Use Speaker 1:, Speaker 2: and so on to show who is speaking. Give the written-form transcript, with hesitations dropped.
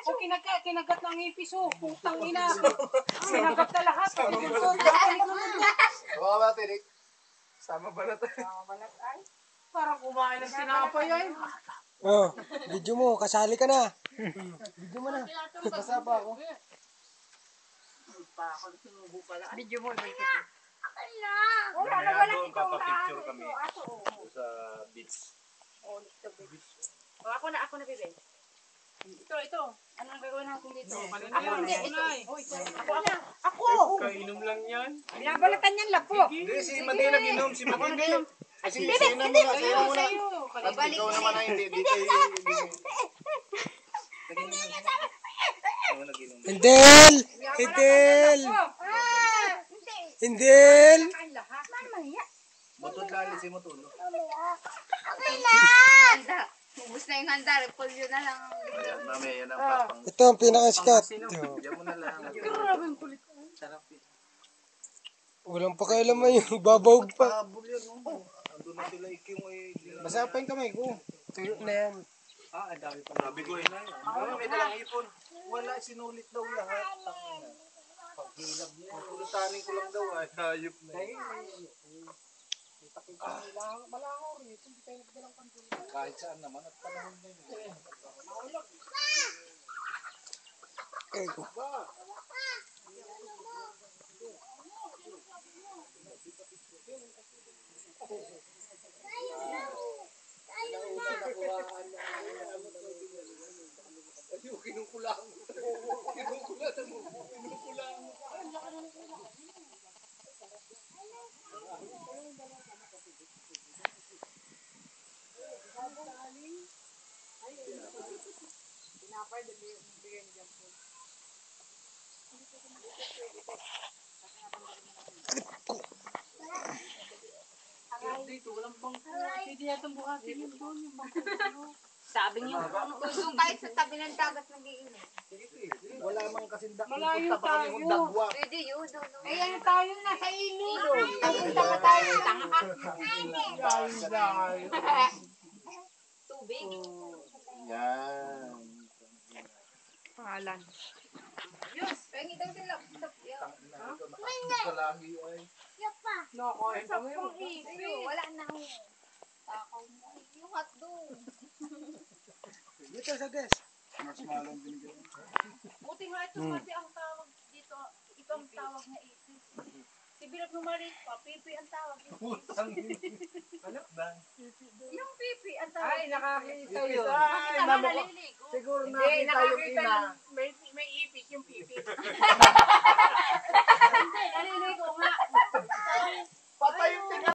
Speaker 1: Ako kinagat ng ipis oh. Putang ina. Kinagat na lahat.
Speaker 2: Baka ba, Tirik? Sama ba na tayo?
Speaker 1: Parang kumain ng tinapay ay.
Speaker 3: Oh, video mo, kasali ka na. Video mo na.
Speaker 2: Basa pa ako.
Speaker 1: Video mo, iba ito.
Speaker 4: Mamaya doon, papapicture kami sa beach.
Speaker 1: Ako na, bebe. Ito. Anong gagawin natin dito?
Speaker 4: Ako,
Speaker 1: Ako!
Speaker 4: kainom lang yan.
Speaker 1: Binabalatan niyan lapo.
Speaker 4: Hindi, si Mati nag-inom, si Mati nag-inom.
Speaker 2: Kasi sa'yo na muna, sa'yo muna. At ikaw naman ay hindi kayo.
Speaker 3: Hindel! Hindel! Hindel!
Speaker 2: Butod lali si Motulo.
Speaker 5: Okay na! Ubus na yung handa. Repolyo na lang.
Speaker 2: Mamaya yan ang papang.
Speaker 3: Ito ang pinakasikat.
Speaker 2: Diyan mo na lang.
Speaker 1: Grabing kulit.
Speaker 2: Sarap yun.
Speaker 3: Walang pakialaman yung babawag pa.
Speaker 2: Pahabol yan. Andun na sila ikiw ay.
Speaker 3: Basa pa yung kamay ko. Tuyo na yan.
Speaker 2: Ang dami pa. Sabi ko eh. May dalang ipon. Wala, sinulit daw lahat. Paghilab niya. Pulutanin ko lang daw ay. Hayop na yun.
Speaker 1: Malangaw rin. Hindi tayo nagdalang pandun.
Speaker 2: Kahit saan naman at panahon na yun.
Speaker 3: Ay ko.
Speaker 2: Kinukulang. Kinukulang mo. Kinukulang mo.
Speaker 1: Dito, walang bangko. Hindi yata buhati yun doon. Yung bangko.
Speaker 5: Sabi niyo, doon kayo sa tabi ng dagat nag-iinit.
Speaker 2: Wala mang kasindak.
Speaker 1: Malayo
Speaker 2: Punta pa kami
Speaker 1: tayo.
Speaker 2: kung dagwa.
Speaker 5: Pwede yun, doon.
Speaker 1: Ayan tayo nasa ilog. Pupunta pa tayo. Tanga ka.
Speaker 5: Tubig.
Speaker 2: Yan.
Speaker 1: Pangalan.
Speaker 5: Yes. Pengi daw sila.
Speaker 2: Ito lagi ay.
Speaker 1: Nakain kami.
Speaker 5: Wala na ako. Takaw mo. Yung hotdog.
Speaker 3: Dito sa guest.
Speaker 2: Marshmallow binigyan.
Speaker 1: Buti nga ito kasi ang tawag dito. Ito ang tawag na isis. Si Bilog Numarit pa. Pipi ang tawag.
Speaker 2: Putang. Ano ba?
Speaker 1: Yung pipi ang tawag.
Speaker 6: Ay, nakakita yun.
Speaker 1: Bakit naman naliligo?
Speaker 6: Siguro
Speaker 1: Hindi,
Speaker 6: nakita yung
Speaker 1: nakakita
Speaker 6: ina.
Speaker 1: ng may ipis yung pipi.